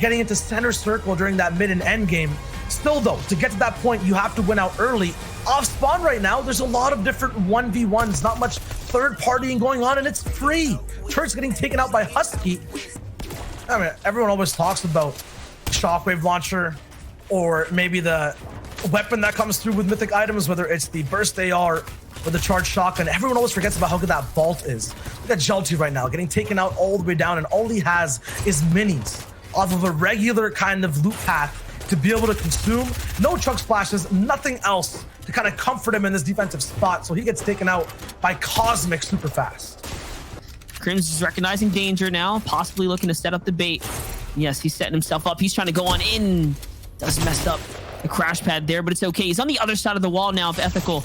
getting into center circle during that mid and end game. Still though, to get to that point, you have to win out early. Off spawn right now, there's a lot of different 1v1s, not much third partying going on, and it's free. Turret's getting taken out by Husky. I mean, everyone always talks about shockwave launcher or maybe the weapon that comes through with mythic items, whether it's the burst AR or the charged shotgun. Everyone always forgets about how good that vault is. Look at Jelty right now, getting taken out all the way down, and all he has is minis off of a regular kind of loot path to be able to consume. No chug splashes, nothing else to kind of comfort him in this defensive spot. So he gets taken out by Cosmic super fast. Crims is recognizing danger now, possibly looking to set up the bait. Yes, he's setting himself up. He's trying to go on in. Does mess up the crash pad there, but it's okay. He's on the other side of the wall now of Ethical.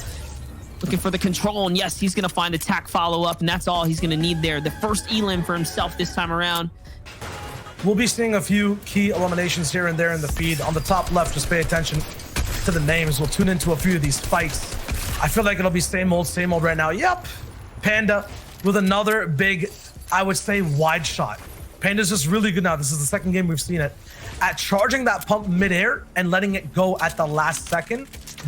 Looking for the control, and yes, he's going to find the tack follow-up, and that's all he's going to need there. The first elim for himself this time around. We'll be seeing a few key eliminations here and there in the feed. On the top left, just pay attention to the names. We'll tune into a few of these fights. I feel like it'll be same old right now. Yep, Panda with another big, I would say, wide shot. Panda's just really good now. This is the second game we've seen it. At charging that pump midair and letting it go at the last second,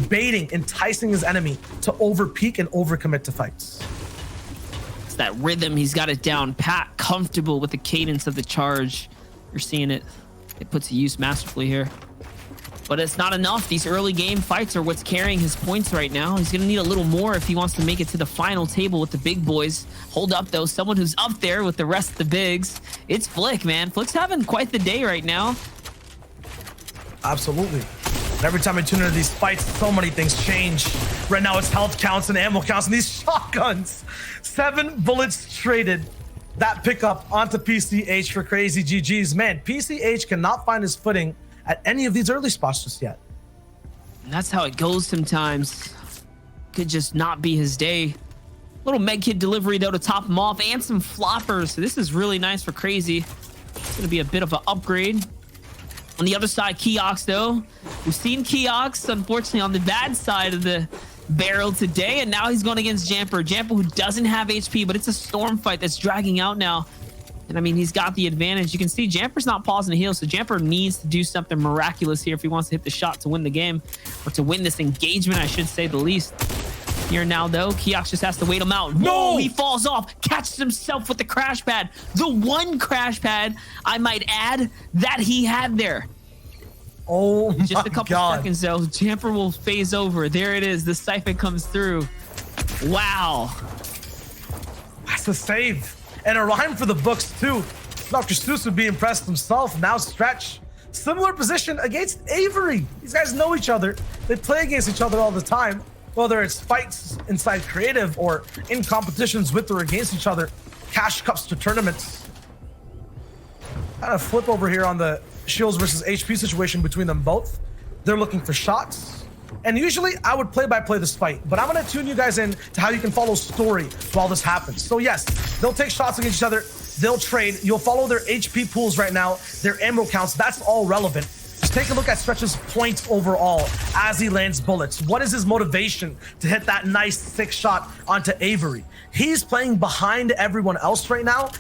baiting, enticing his enemy to overpeak and overcommit to fights. It's that rhythm. He's got it down pat, comfortable with the cadence of the charge. You're seeing it. It puts to use masterfully here. But it's not enough. These early game fights are what's carrying his points right now. He's going to need a little more if he wants to make it to the final table with the big boys. Hold up, though. Someone who's up there with the rest of the bigs. It's Flick, man. Flick's having quite the day right now. Absolutely. And every time I tune into these fights, so many things change. Right now, it's health counts and ammo counts and these shotguns. 7 bullets traded. That pickup onto PCH for crazy GGs. Man, PCH cannot find his footing at any of these early spots just yet. And that's how it goes sometimes. Could just not be his day. Little medkit delivery, though, to top him off, and some floppers. So this is really nice for crazy. It's going to be a bit of an upgrade. On the other side, Keox, though. We've seen Keox, unfortunately, on the bad side of the barrel today, and now he's going against Jamper. Jamper, who doesn't have HP, but it's a storm fight that's dragging out now. And I mean, he's got the advantage. You can see Jamper's not pausing to heal, so Jamper needs to do something miraculous here if he wants to hit the shot to win the game, or to win this engagement, I should say the least. Here now, though, Keox just has to wait him out. No! He falls off, catches himself with the crash pad. The one crash pad, I might add, that he had there. Oh, just a couple seconds, though. Jamper will phase over. There it is. The siphon comes through. Wow. That's a save. And a rhyme for the books, too. Dr. Seuss would be impressed himself. Now Stretch. Similar position against Avery. These guys know each other. They play against each other all the time. Whether it's fights inside creative or in competitions with or against each other. Cash cups to tournaments. Kind of flip over here on the shields versus HP situation between them both. They're looking for shots. And usually I would play by play this fight, but I'm going to tune you guys in to how you can follow story while this happens. So yes, they'll take shots against each other. They'll trade. You'll follow their HP pools right now, their ammo counts. That's all relevant. Just take a look at Stretch's points overall as he lands bullets. What is his motivation to hit that nice 6 shot onto Avery? He's playing behind everyone else right now.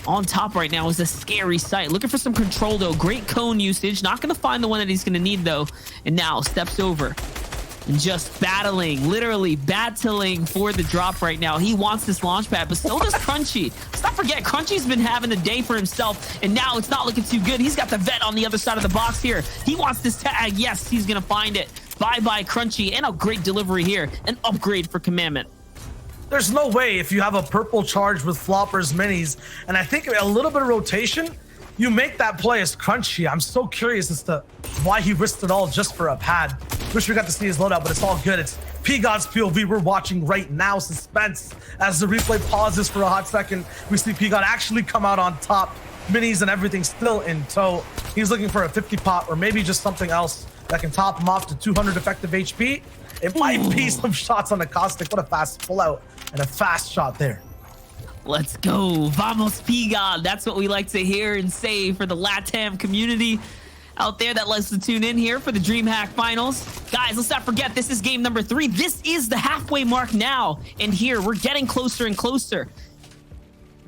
On top right now is a scary sight. Looking for some control, though. Great cone usage. Not going to find the one that he's going to need, though. And now steps over and just battling, literally battling for the drop right now. He wants this launch pad, but so does Crunchy. Let's not forget, Crunchy's been having a day for himself, and now it's not looking too good. He's got the vet on the other side of the box here. He wants this tag. Yes, he's going to find it. Bye-bye, Crunchy. And a great delivery here. An upgrade for Commandment. There's no way if you have a purple charge with floppers, minis, and I think a little bit of rotation, you make that play as Crunchy. I'm so curious as to why he risked it all just for a pad. Wish we got to see his loadout, but it's all good. It's P-God's POV we're watching right now. Suspense as the replay pauses for a hot second. We see P-God actually come out on top. Minis and everything still in tow. He's looking for a 50 pot or maybe just something else that can top him off to 200 effective HP. It might be some shots on the Caustic. What a fast pullout and a fast shot there. Let's go. Vamos, P-God. That's what we like to hear and say for the LATAM community out there that likes to tune in here for the Dreamhack Finals. Guys, let's not forget, this is game number 3. This is the halfway mark now. And here, we're getting closer and closer.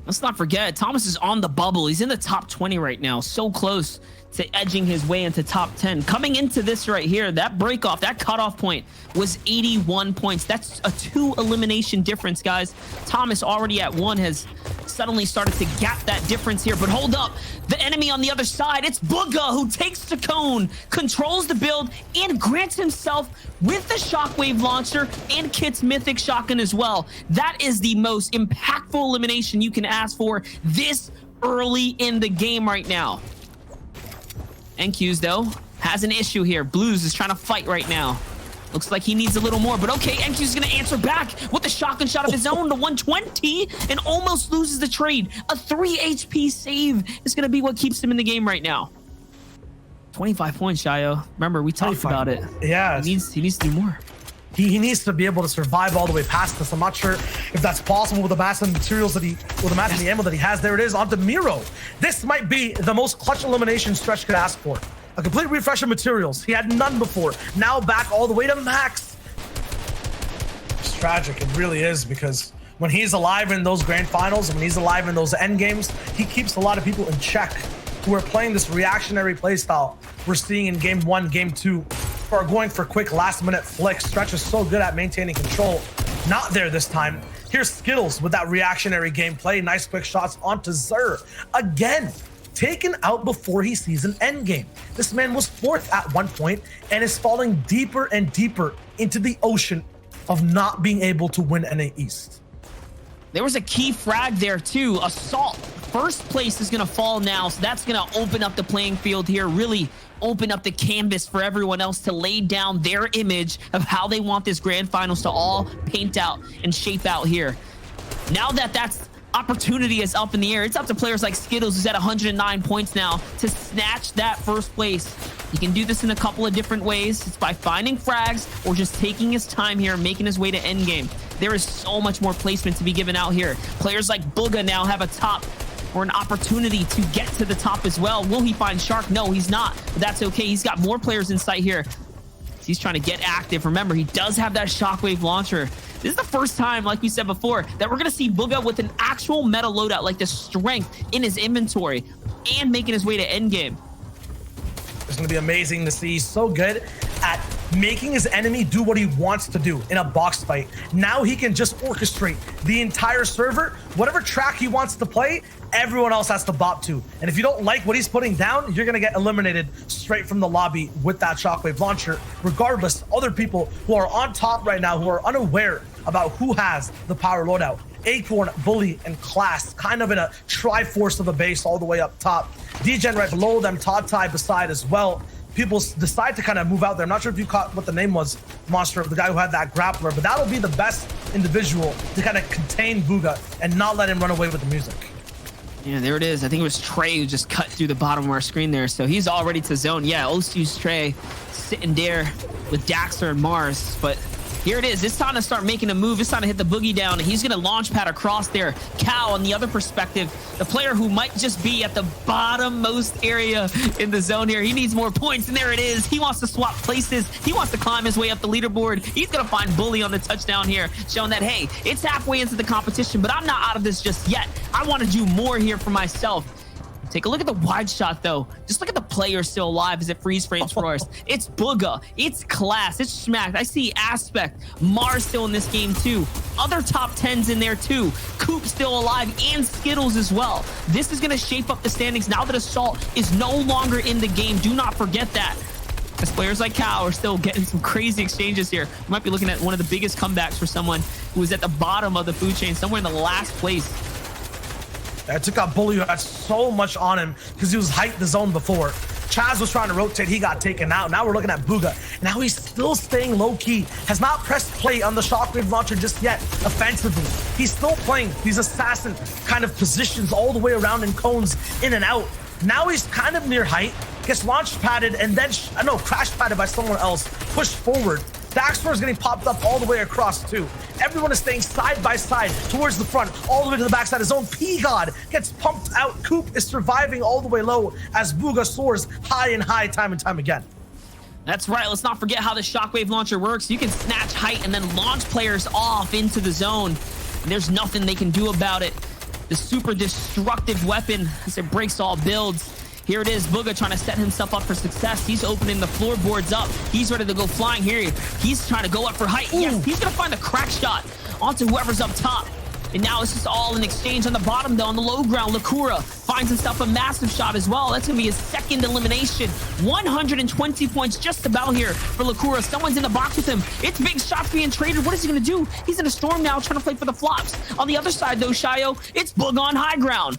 Let's not forget, Thomas is on the bubble. He's in the top 20 right now. So close to edging his way into top 10. Coming into this right here, that break off, that cutoff point was 81 points. That's a 2 elimination difference, guys. Thomas already at 1 has suddenly started to gap that difference here. But hold up, the enemy on the other side, it's Booga, who takes the cone, controls the build, and grants himself with the shockwave launcher and Kit's mythic shotgun as well. That is the most impactful elimination you can ask for this early in the game right now. NQ's though has an issue here. Blues is trying to fight right now. Looks like he needs a little more, but okay, NQ's gonna answer back with a shotgun shot of his own to 120 and almost loses the trade. A 3 HP save is gonna be what keeps him in the game right now. 25 points, Shyo. Remember, we talked about it. Yeah. He needs to do more. He needs to be able to survive all the way past this. I'm not sure if that's possible with the massive materials that with the massive ammo that he has. There it is onto Miro. This might be the most clutch elimination Stretch could ask for. A complete refresh of materials. He had none before. Now back all the way to max. It's tragic. It really is, because when he's alive in those grand finals, when he's alive in those end games, he keeps a lot of people in check who are playing this reactionary playstyle we're seeing in game 1, game 2. Are going for quick last-minute flicks. Stretch is so good at maintaining control. Not there this time. Here's Skittles with that reactionary gameplay. Nice quick shots onto Zer. Again, taken out before he sees an end game. This man was 4th at one point and is falling deeper and deeper into the ocean of not being able to win NA East. There was a key frag there too. Assault. First place is going to fall now, so that's going to open up the playing field here, really open up the canvas for everyone else to lay down their image of how they want this grand finals to all paint out and shape out here. Now that that's opportunity is up in the air, it's up to players like Skittles, who's at 109 points now, to snatch that first place. He can do this in a couple of different ways. It's by finding frags or just taking his time here, making his way to endgame. There is so much more placement to be given out here. Players like Booga now have a top or an opportunity to get to the top as well. Will he find Shark? No, he's not, but that's okay. He's got more players in sight here. He's trying to get active. Remember, he does have that shockwave launcher. This is the first time, like we said before, that we're going to see Booga with an actual meta loadout, like the strength in his inventory and making his way to endgame. It's going to be amazing to see. He's so good at making his enemy do what he wants to do in a box fight. Now he can just orchestrate the entire server. Whatever track he wants to play, everyone else has to bop to. And if you don't like what he's putting down, you're going to get eliminated straight from the lobby with that shockwave launcher. Regardless, other people who are on top right now, who are unaware about who has the power loadout. Acorn, Bully, and Class, kind of in a triforce of a base all the way up top. Degen right below them, Todd Ty beside as well. People decide to kind of move out there. I'm not sure if you caught what the name was, Monster, the guy who had that grappler, but that'll be the best individual to kind of contain Booga and not let him run away with the music. Yeah, there it is. I think it was Trey who just cut through the bottom of our screen there. So he's already to zone. Yeah, Osu's Trey sitting there with Daxter and Mars, but here it is. It's time to start making a move. It's time to hit the boogie down, and he's going to launch pad across there. Cal, on the other perspective, the player who might just be at the bottommost area in the zone here. He needs more points, and there it is. He wants to swap places. He wants to climb his way up the leaderboard. He's going to find Bully on the touchdown here, showing that, hey, it's halfway into the competition, but I'm not out of this just yet. I want to do more here for myself. Take a look at the wide shot, though. Just look at the players still alive as it freeze frames for us. It's Booga. It's Class. It's Smacked. I see Aspect. Mars still in this game, too. Other top 10s in there, too. Coop still alive, and Skittles as well. This is going to shape up the standings now that Assault is no longer in the game. Do not forget that. As players like Cal are still getting some crazy exchanges here. We might be looking at one of the biggest comebacks for someone who was at the bottom of the food chain, somewhere in the last place. I took out Bully, who had so much on him because he was hyped the zone before. Chaz was trying to rotate, he got taken out. Now we're looking at Booga. Now he's still staying low-key, has not pressed play on the shockwave launcher just yet offensively. He's still playing these assassin kind of positions all the way around in cones, in and out. Now he's kind of near height, gets launch padded and then, crash padded by someone else, pushed forward. Daxter is getting popped up all the way across too. Everyone is staying side by side towards the front, all the way to the backside. His own P-God gets pumped out. Coop is surviving all the way low as Booga soars high and high time and time again. That's right. Let's not forget how the shockwave launcher works. You can snatch height and then launch players off into the zone. And there's nothing they can do about it. the super destructive weapon as it breaks all builds. Here it is, Bugha trying to set himself up for success. He's opening the floorboards up. He's ready to go flying here. He's trying to go up for height. Yes, he's gonna find the crack shot onto whoever's up top. And now it's just all an exchange on the bottom, though. On the low ground, Lakura finds himself a massive shot as well. That's going to be his second elimination. 120 points just about here for Lakura. Someone's in the box with him. It's big shots being traded. What is he going to do? He's in a storm now, trying to play for the flops. On the other side, though, Shyo, it's Bugha on high ground.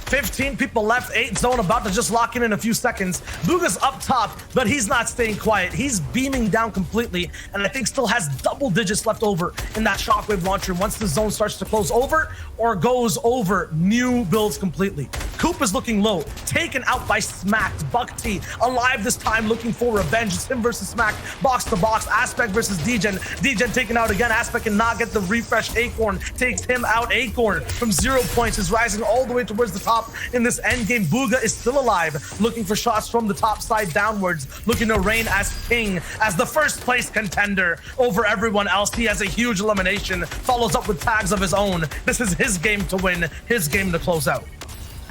15 people left, 8 zone about to just lock in a few seconds. Bugha's up top, but he's not staying quiet. He's beaming down completely, and I think still has double digits left over in that shockwave launcher once the zone starts to close over or goes over. New builds completely. Coop is looking low, taken out by Smacked. Buck T alive this time, looking for revenge. It's him versus Smack, box to box. Aspect versus Degen. Degen taken out again. Aspect cannot get the refresh. Acorn takes him out. Acorn from 0 points is rising all the way towards the top in this end game. Bugha is still alive, looking for shots from the top side downwards, looking to reign as king, as the first place contender over everyone else. He has a huge elimination, follows up with tags of his own. This is his game to win, his game to close out.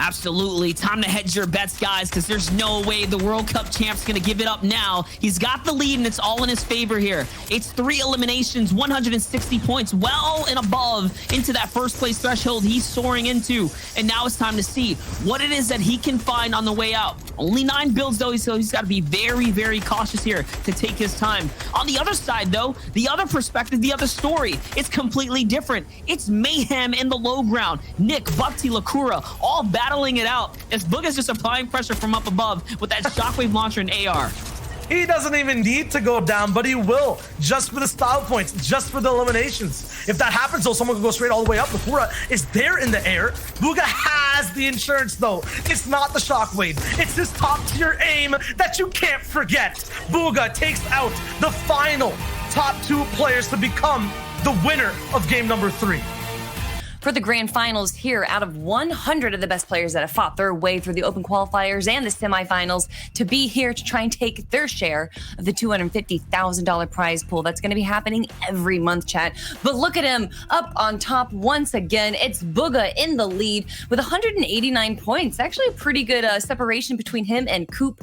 Absolutely. Time to hedge your bets, guys, because there's no way the World Cup champ's going to give it up now. He's got the lead, and it's all in his favor here. It's 3 eliminations, 160 points, well and above into that first place threshold he's soaring into. And now it's time to see what it is that he can find on the way out. Only 9 builds, though, so he's got to be very, very cautious here to take his time. On the other side, though, the other perspective, the other story, it's completely different. It's mayhem in the low ground. Nick, Bukti, Lakura, all battling it out as Bugha's just applying pressure from up above with that shockwave launcher and AR. He doesn't even need to go down, but he will, just for the style points, just for the eliminations. If that happens, though, someone can go straight all the way up. Lakura is there in the air. Bugha has the insurance, though. It's not the shockwave. It's his top-tier aim that you can't forget. Bugha takes out the final top 2 players to become the winner of game number 3. For the grand finals here, out of 100 of the best players that have fought their way through the open qualifiers and the semifinals to be here to try and take their share of the $250,000 prize pool. That's going to be happening every month, chat. But look at him up on top once again. It's Bugha in the lead with 189 points. Actually a pretty good separation between him and Coop.